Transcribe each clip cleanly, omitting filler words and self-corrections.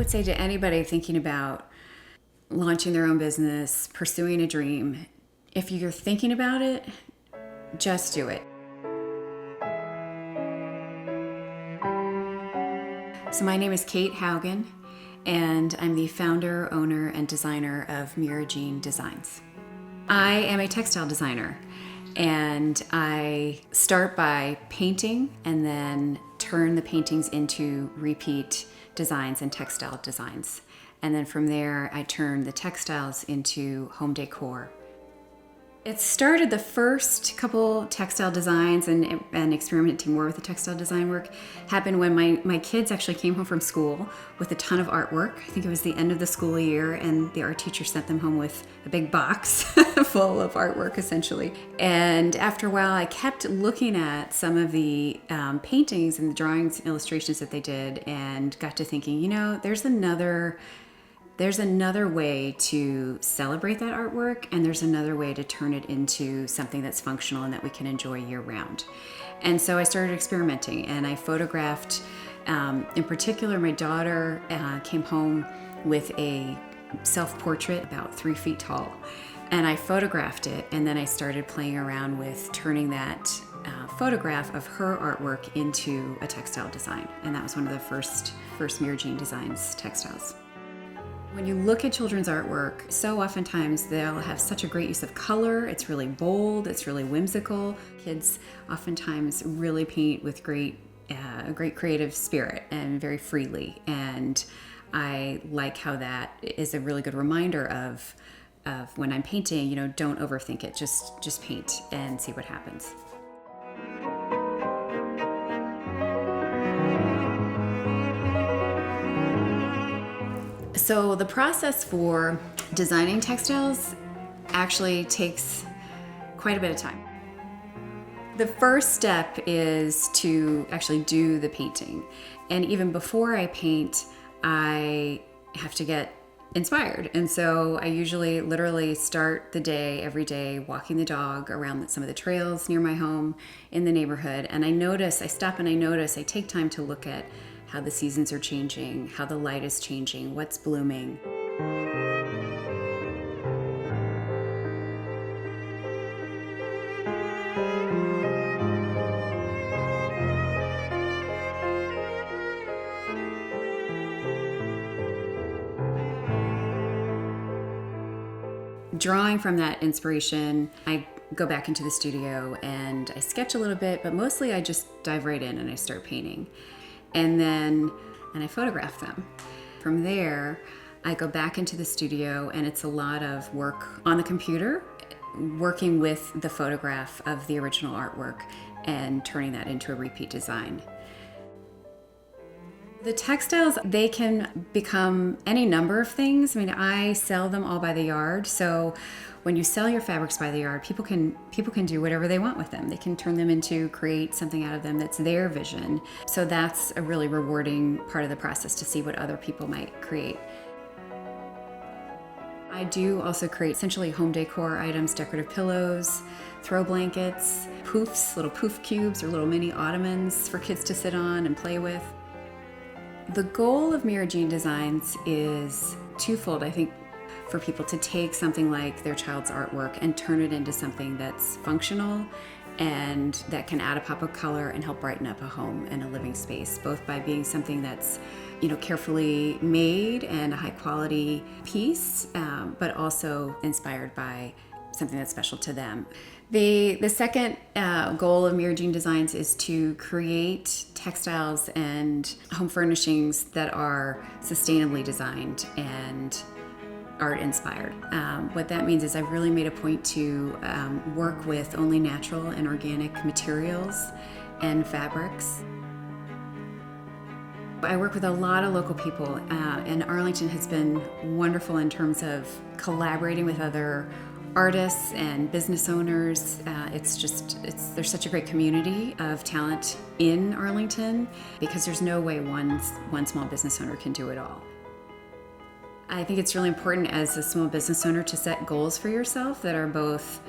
would say to anybody thinking about launching their own business, pursuing a dream, if you're thinking about it, just do it. So my name is Kate Hougen, and I'm the founder, owner, and designer of Mira Jean Designs. I am a textile designer, and I start by painting and then turn the paintings into repeat designs and textile designs. And then from there, I turn the textiles into home decor. It started, the first couple textile designs and experimenting more with the textile design work happened when my kids actually came home from school with a ton of artwork. I think it was the end of the school year, and the art teacher sent them home with a big box full of artwork, essentially. And after a while, I kept looking at some of the paintings and the drawings and illustrations that they did, and got to thinking, you know, there's another way to celebrate that artwork, and there's another way to turn it into something that's functional and that we can enjoy year round. And so I started experimenting, and I photographed, in particular, my daughter came home with a self-portrait about 3 feet tall, and I photographed it, and then I started playing around with turning that photograph of her artwork into a textile design, and that was one of the first Mira Jean Designs textiles. When you look at children's artwork, so oftentimes they'll have such a great use of color. It's really bold, it's really whimsical. Kids oftentimes really paint with great creative spirit and very freely. And I like how that is a really good reminder of when I'm painting, you know, don't overthink it, just paint and see what happens. So the process for designing textiles actually takes quite a bit of time. The first step is to actually do the painting. And even before I paint, I have to get inspired. And so I usually literally start the day every day walking the dog around some of the trails near my home in the neighborhood. And I stop and I notice, I take time to look at how the seasons are changing, how the light is changing, what's blooming. Drawing from that inspiration, I go back into the studio and I sketch a little bit, but mostly I just dive right in and I start painting. And I photograph them. From there, I go back into the studio, and it's a lot of work on the computer, working with the photograph of the original artwork and turning that into a repeat design. The textiles, they can become any number of things. I mean, I sell them all by the yard, so when you sell your fabrics by the yard, people can do whatever they want with them. They can turn them into, create something out of them that's their vision. So that's a really rewarding part of the process, to see what other people might create. I do also create essentially home decor items, decorative pillows, throw blankets, poofs, little poof cubes or little mini ottomans for kids to sit on and play with. The goal of Mira Jean Designs is twofold, I think, for people to take something like their child's artwork and turn it into something that's functional and that can add a pop of color and help brighten up a home and a living space, both by being something that's, you know, carefully made and a high quality piece, but also inspired by something that's special to them. The second goal of Mira Jean Designs is to create textiles and home furnishings that are sustainably designed and art inspired. What that means is I've really made a point to work with only natural and organic materials and fabrics. I work with a lot of local people, and Arlington has been wonderful in terms of collaborating with other artists and business owners. There's such a great community of talent in Arlington, because there's no way one small business owner can do it all. I think it's really important as a small business owner to set goals for yourself that are both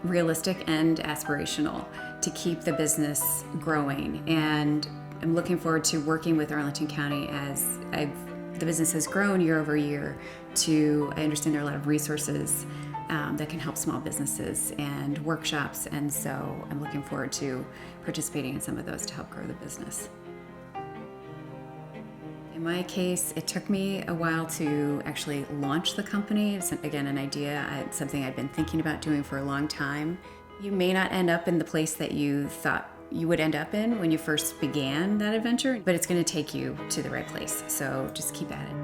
realistic and aspirational to keep the business growing. And I'm looking forward to working with Arlington County as I've The business has grown year over year I understand there are a lot of resources that can help small businesses and workshops, and so I'm looking forward to participating in some of those to help grow the business. In my case, it took me a while to actually launch the company. It's, again, an idea, something I'd been thinking about doing for a long time. You may not end up in the place that you thought you would end up in when you first began that adventure, but it's going to take you to the right place, so just keep at it.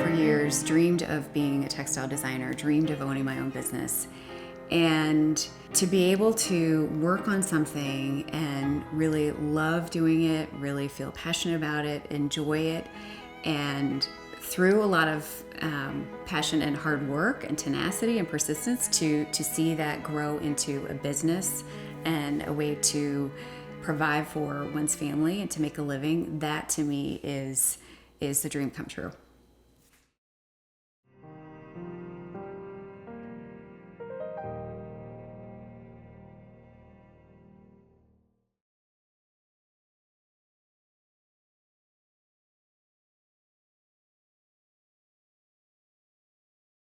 For years, dreamed of being a textile designer, dreamed of owning my own business. And to be able to work on something and really love doing it, really feel passionate about it, enjoy it, and through a lot of passion and hard work and tenacity and persistence to see that grow into a business and a way to provide for one's family and to make a living, that to me is the dream come true.